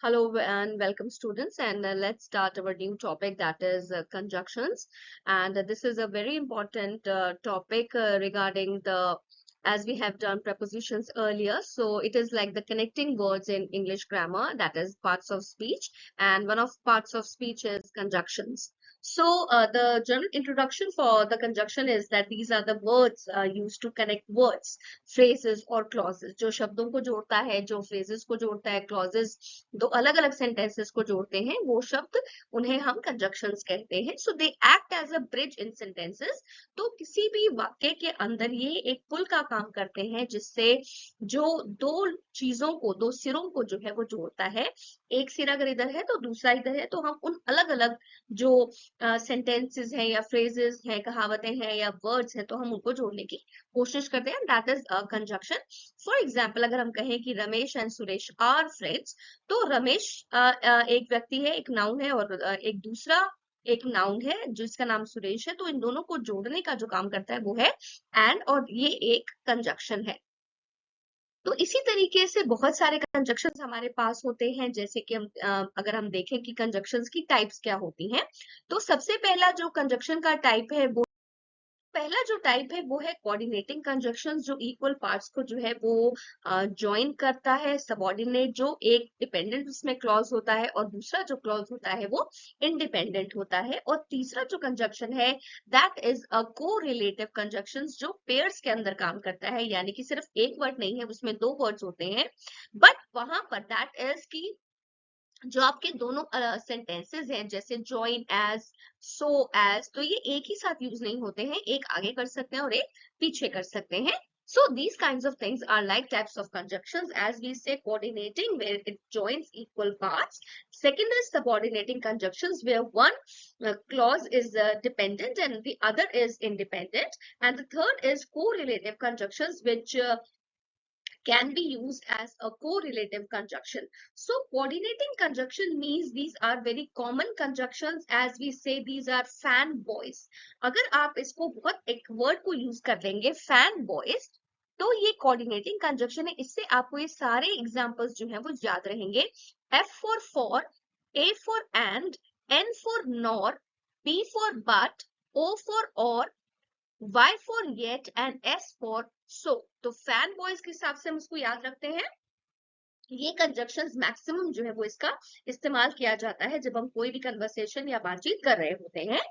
Hello and welcome students, and let's start our new topic, that is conjunctions. And this is a very important topic regarding the, as we have done prepositions earlier. So it is like the connecting words in English grammar, that is parts of speech, and one of parts of speech is conjunctions. So the general introduction for the conjunction is that these are the words used to connect words, phrases or clauses. जो शब्दों को जोड़ता है, जो phrases को जोड़ता है, clauses दो अलग अलग सेंटेंसेस को जोड़ते हैं, वो शब्द उन्हें हम कंजक्शंस कहते हैं. So they act as a bridge in sentences. तो किसी भी वाक्य के अंदर ये एक पुल का काम करते हैं, जिससे जो दो चीजों को, दो सिरों को जो है वो जोड़ता है. एक सिरा अगर इधर है तो दूसरा इधर है, तो हम उन अलग अलग जो सेंटेंसेस हैं या फ्रेजेस हैं, कहावतें हैं या वर्ड्स हैं, तो हम उनको जोड़ने की कोशिश करते हैं. That is conjunction. For example, अगर हम कहें कि Ramesh and Suresh are friends, तो रमेश एक व्यक्ति है, एक नाउन है, और एक दूसरा एक नाउन है जिसका नाम सुरेश है. तो इन दोनों को जोड़ने का जो काम करता है वो है एंड, और ये एक कंजक्शन है. तो इसी तरीके से बहुत सारे कंजक्शंस हमारे पास होते हैं. जैसे कि हम अगर हम देखें कि कंजक्शंस की टाइप्स क्या होती हैं, तो सबसे पहला जो कंजक्शन का टाइप है वो, पहला जो टाइप है वो है कोऑर्डिनेटिंग कंजक्शंस, जो इक्वल पार्ट्स को जो है वो ज्वाइन करता है. सबऑर्डिनेट, जो एक डिपेंडेंट उसमें क्लॉज होता है और दूसरा जो क्लॉज होता है वो इंडिपेंडेंट होता है. और तीसरा जो कंजक्शन है, that is a correlative conjunctions, जो पेयर्स के अंदर काम करता है. यानी कि सिर्फ एक वर्ड नहीं है, उसमें दो वर्ड्स होते हैं, बट वहां पर दैट इज की जो आपके दोनों सेंटेंसेस हैं, जैसे ज्वाइन एज, सो एज, तो ये एक ही साथ यूज नहीं होते हैं. एक आगे कर सकते हैं और एक पीछे कर सकते हैं. So these kinds of things are like types of conjunctions. As we say, coordinating, where it joins equal parts. Second is subordinating conjunctions, where one clause is dependent and the other is independent. And the third is correlative conjunctions, which can be used as a correlative conjunction. So coordinating conjunction means these are very common conjunctions. As we say, these are fanboys. अगर आप इसको बहुत एक word को use कर लेंगे, fanboys, तो ये कोऑर्डिनेटिंग कंजक्शन है. इससे आपको ये सारे एग्जांपल्स जो हैं वो याद रहेंगे. F for, A for and, N for nor, B for but, O for or, Y for yet and S for so. तो फैन बॉयज के हिसाब से हम इसको याद रखते हैं. ये कंजक्शंस मैक्सिमम जो है वो इसका इस्तेमाल किया जाता है जब हम कोई भी कन्वर्सेशन या बातचीत कर रहे होते हैं.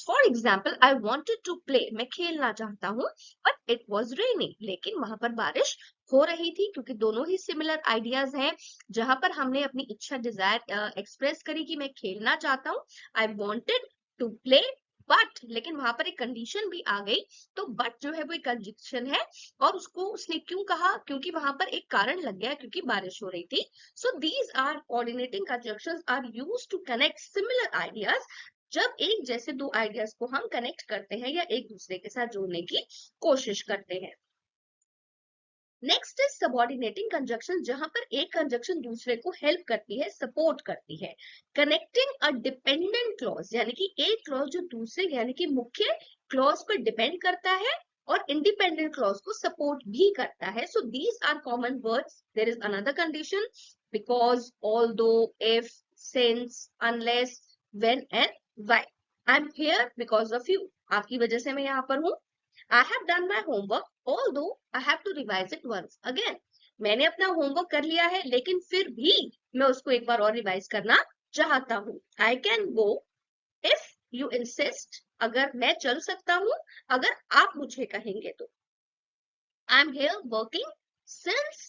For example, I wanted to play, मैं खेलना चाहता हूँ, बट इट वॉज रेनिंग, लेकिन वहां पर बारिश हो रही थी. क्योंकि दोनों ही सिमिलर आइडियाज हैं. जहां पर हमने अपनी इच्छा, डिजायर एक्सप्रेस करी कि मैं खेलना चाहता हूँ, I wanted to play, but, लेकिन वहां पर एक कंडीशन भी आ गई. तो बट जो है वो एक कंजक्शन है. और उसको उसने क्यों कहा? क्योंकि वहां पर एक कारण लग गया, क्योंकि बारिश हो रही थी. So these are coordinating conjunctions are used to connect similar ideas. जब एक जैसे दो आइडियाज को हम कनेक्ट करते हैं या एक दूसरे के साथ जोड़ने की कोशिश करते हैं. नेक्स्ट इज सबऑर्डिनेटिंग कंजक्शन, जहां पर एक कंजक्शन दूसरे को हेल्प करती है, सपोर्ट करती है. कनेक्टिंग अ डिपेंडेंट क्लॉज, यानी कि एक क्लॉज जो दूसरे यानी कि मुख्य क्लॉज पर डिपेंड करता है और इंडिपेंडेंट क्लॉज को सपोर्ट भी करता है. So these are common words. There is another condition, because, although, if, since, unless, when and why. I am here because of you, आपकी वजह से मैं यहाँ पर हूँ. I have done my homework, although I have to revise it once again. मैंने अपना homework कर लिया है, लेकिन फिर भी मैं उसको एक बार और रिवाइज करना चाहता हूँ. I can go if you insist. अगर मैं चल सकता हूँ, अगर आप मुझे कहेंगे तो. I'm here working since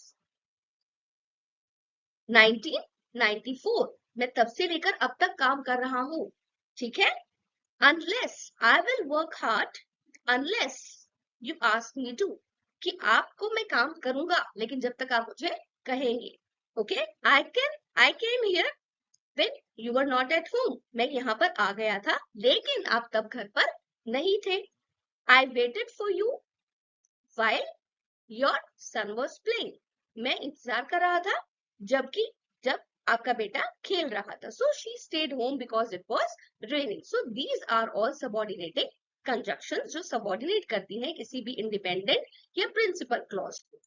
1994. मैं तब से लेकर अब तक काम कर रहा हूँ. ठीक है. Unless I will work hard, unless you ask me to, कि आपको मैं काम करूंगा लेकिन जब तक आप मुझे कहेंगे. Okay. I came here when you were not at home. मैं यहाँ पर आ गया था लेकिन आप तब घर पर नहीं थे. I waited for you while your son was playing. मैं इंतजार कर रहा था जब आपका बेटा खेल रहा था. So she stayed home because it was raining. So these are all subordinating conjunctions, जो सबऑर्डिनेट करती हैं किसी भी इंडिपेंडेंट या प्रिंसिपल क्लॉज को.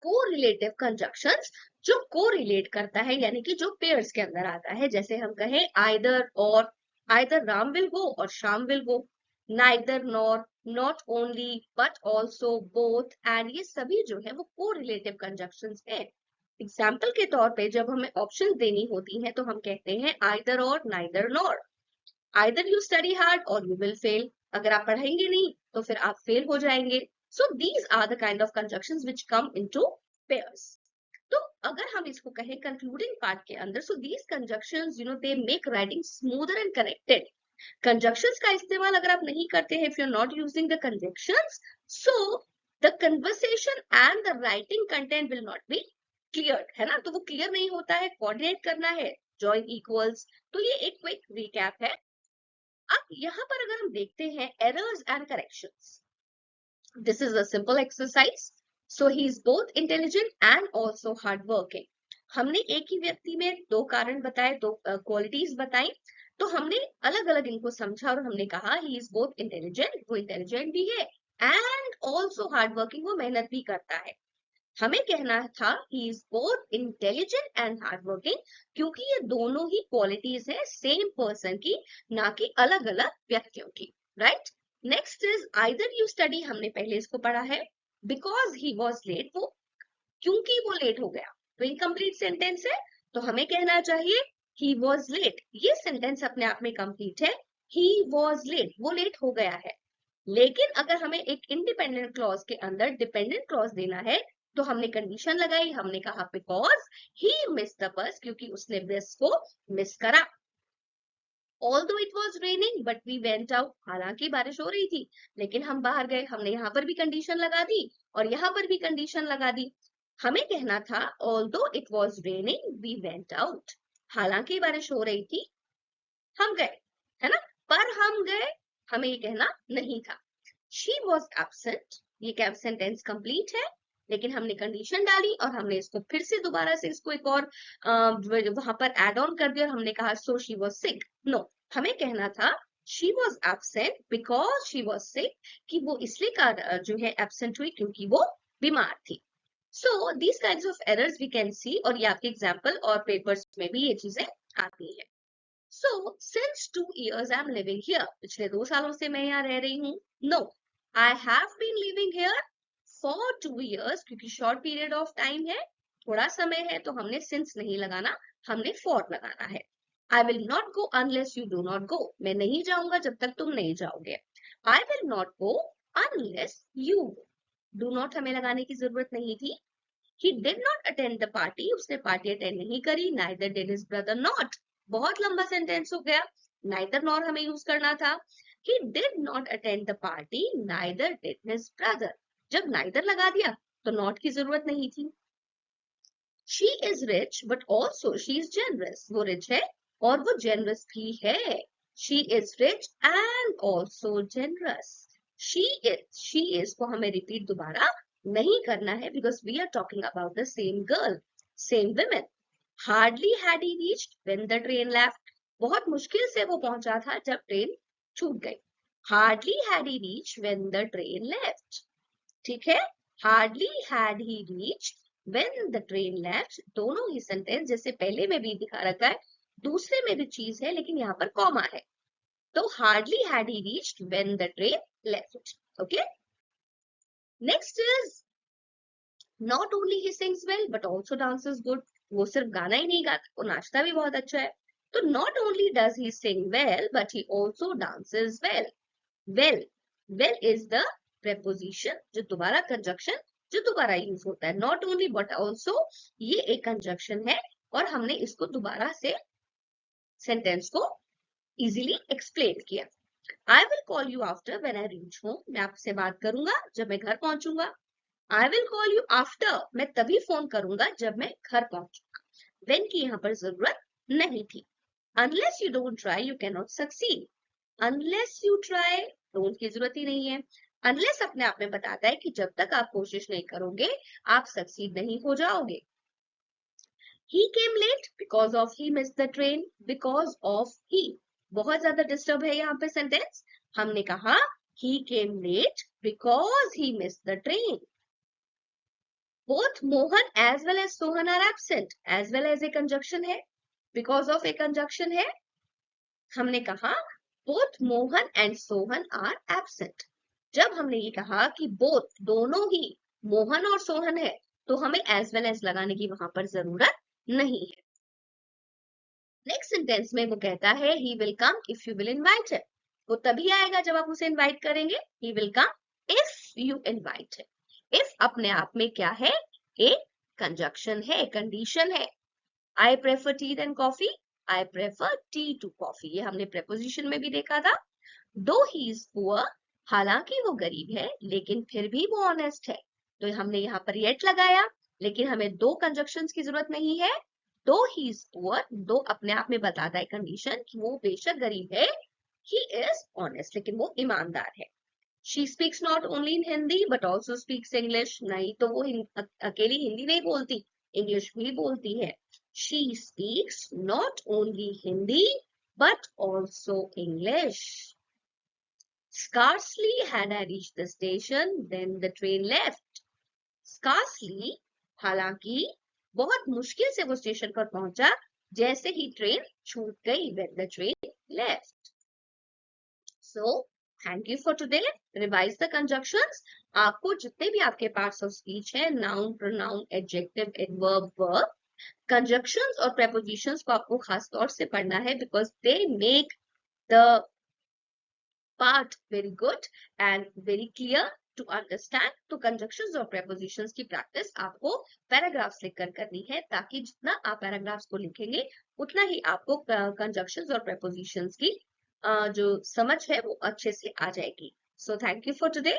कोरिलेटिव कंजक्शंस, जो कोरिलेट करता है यानी कि जो पेयर्स के अंदर आता है, जैसे हम कहें आइदर और, आइदर राम विल गो और Shyam will go, neither nor, not only but also, both and, ये सभी जो है वो कोरिलेटिव कंजक्शंस है। एग्जाम्पल के तौर पे जब हमें ऑप्शन देनी होती है तो हम कहते हैं आइदर और, neither nor. Either you study hard और यू विल फेल, अगर आप पढ़ेंगे नहीं तो फिर आप फेल हो जाएंगे। So these are the kind of conjunctions which come into pairs. तो अगर हम इसको कहें कंक्लूडिंग पार्ट के अंदर, so these conjunctions they make writing smoother and connected. Conjunctions का इस्तेमाल अगर आप नहीं करते हैं, if you are not using the conjunctions, so the conversation and the writing content will not be clear, है ना, तो वो क्लियर नहीं होता है। कोऑर्डिनेट करना है, जॉइन इक्वल्स, तो ये एक क्विक रिकैप है। अब यहाँ पर अगर हम देखते हैं errors and corrections, this is a simple exercise. So he is both intelligent and also hard working. हमने एक ही व्यक्ति में दो कारण बताए, दो क्वालिटीज बताई, तो हमने अलग अलग इनको समझा और हमने कहा ही इज बोथ इंटेलिजेंट, वो इंटेलिजेंट भी है, एंड ऑल्सो हार्ड वर्किंग, वो मेहनत भी करता है। हमें कहना था he is both intelligent and hard working, क्योंकि ये दोनों ही क्वालिटीज है सेम पर्सन की, ना कि अलग अलग व्यक्तियों की, right. Next is either you study, हमने पहले इसको पढ़ा है। बिकॉज ही वॉज लेट, वो क्योंकि वो लेट हो गया, तो इनकम्प्लीट सेंटेंस है, तो हमें कहना चाहिए ही वॉज लेट। ये सेंटेंस अपने आप में कंप्लीट है, ही वॉज लेट, वो लेट हो गया है। लेकिन अगर हमें एक इंडिपेंडेंट क्लॉज के अंदर डिपेंडेंट क्लॉज देना है, तो हमने कंडीशन लगाई, हमने कहा because he miss the bus, क्योंकि उसने बस को मिस करा। Although it was raining but we went out, हालांकि बारिश हो रही थी लेकिन हम बाहर गए, हमने यहाँ पर भी कंडीशन लगा दी और यहाँ पर भी कंडीशन लगा दी। हमें कहना था although it was raining we went out, हालांकि बारिश हो रही थी हम गए, है ना, पर हम गए, हमें ये कहना नहीं था। She was absent, ये क्या सेंटेंस कंप्लीट है, लेकिन हमने कंडीशन डाली और हमने इसको फिर से दोबारा से इसको एक और वहां पर एड ऑन कर दिया और हमने कहा so she was sick. No, हमें कहना था she was absent because she was sick, कि वो इसलिए जो है एब्सेंट हुई क्योंकि वो बीमार थी। So these kinds of errors we can see, और ये आपके एग्जाम्पल और पेपर्स में भी ये चीजें आती है। So, since 2 years I'm living here, पिछले 2 सालों से मैं यहाँ रह रही हूँ। No, I have been living here for 2 years, क्योंकि short period of time है, थोड़ा समय है, तो हमने since नहीं लगाना, हमने for लगाना है। I will not go unless you do not go, मैं नहीं जाऊंगा जब तक तुम नहीं जाओगे। I will not go unless you go, do not हमें लगाने की जरूरत नहीं थी। He did not attend the party, उसने पार्टी अटेंड नहीं करी। Neither did his brother not, बहुत लंबा सेंटेंस हो गया, neither nor हमें यूज करना था। He did not attend the party, neither did his brother, जब neither लगा दिया तो not की जरूरत नहीं थी। She is rich but also she is generous, वो rich है और वो generous भी है। She is rich and also generous. She is को हमें रिपीट दोबारा नहीं करना है, because we are talking about the same girl, same women. Hardly had he reached when the train left, बहुत मुश्किल से वो पहुंचा था जब ट्रेन छूट गई। Hardly had he reached when the train left, ठीक है। Hardly had he reached when the train left, दोनों ही सेंटेंस जैसे पहले में भी दिखा रखा है, दूसरे में भी चीज है लेकिन यहाँ पर कॉमा है, तो hardly had he reached when the train left. Okay. Next is not only he sings well but also dances good. वो सिर्फ गाना ही नहीं गाता, वो नाचता भी बहुत अच्छा है। तो not only does he sing well but he also dances well. Well, well is the preposition, जो दोबारा कंजक्शन जो दोबारा यूज होता है। not only but also, ये एक कंजक्शन है और हमने इसको दोबारा से सेंटेंस को इजीली एक्सप्लेन किया। I will call you after when I reach home, मैं आपसे बात करूंगा जब मैं घर पहुंचूंगा। I will call you after, मैं तभी फोन करूंगा जब मैं घर पहुंचूंगा। When की यहाँ पर जरूरत नहीं थी। Unless you don't try, you cannot succeed. Unless you try, don't की जरूरत ही नहीं है। Unless अपने आप में बताता है कि जब तक आप कोशिश नहीं करोगे आप सक्सीड नहीं हो जाओगे। He came late because of he missed the train, because of he, बहुत ज्यादा डिस्टर्ब है यहाँ पे सेंटेंस। हमने कहा he came late because he missed the train. both Mohan as well as Sohan are absent. As well as a conjunction है, because of a conjunction है, हमने कहा both Mohan and Sohan are absent. जब हमने ये कहा कि both दोनों ही मोहन और सोहन है, तो हमें as well as लगाने की वहां पर जरूरत नहीं है. नेक्स्ट सेंटेंस में वो कहता है he will come if you will invite him. वो तभी आएगा जब आप उसे इनवाइट करेंगे. he will come if you invite him. if अपने आप में क्या है, एक कंजक्शन है, कंडीशन है. I prefer tea than coffee. I prefer tea to coffee. ये हमने preposition में भी देखा था. Though he is poor, हालांकि वो गरीब है, लेकिन फिर भी वो ऑनेस्ट है. तो हमने यहाँ पर yet लगाया, लेकिन हमें दो कंजक्शंस की जरूरत नहीं है. Though he is poor, दो अपने आप में बताता है कंडीशन कि वो बेशक गरीब है. He is honest, लेकिन वो ईमानदार है. She speaks not only in Hindi but also speaks English. नहीं तो वो अकेली हिंदी नहीं बोलती, इंग्लिश भी बोलती है. She speaks not only Hindi but also English. Scarcely had I reached the station, then the train left. Scarcely, हालांकि, बहुत मुश्किल से वो स्टेशन पर पहुंचा जैसे ही ट्रेन छूट गई. When the train left. So, thank you for today. Revise the conjunctions. आपको जितने भी आपके पार्ट्स ऑफ स्पीच है, noun, pronoun, adjective, adverb, verb, conjunctions और प्रेपोजिशंस को आपको खास तौर से पढ़ना है, because they make the part very good and very clear to understand. तो कंजक्शंस और प्रेपोजिशंस की प्रैक्टिस आपको पैराग्राफ्स लिखकर करनी है, ताकि जितना आप पैराग्राफ्स को लिखेंगे उतना ही आपको कंजक्शंस और प्रेपोजिशंस की जो समझ है वो अच्छे से आ जाएगी. So thank you for today.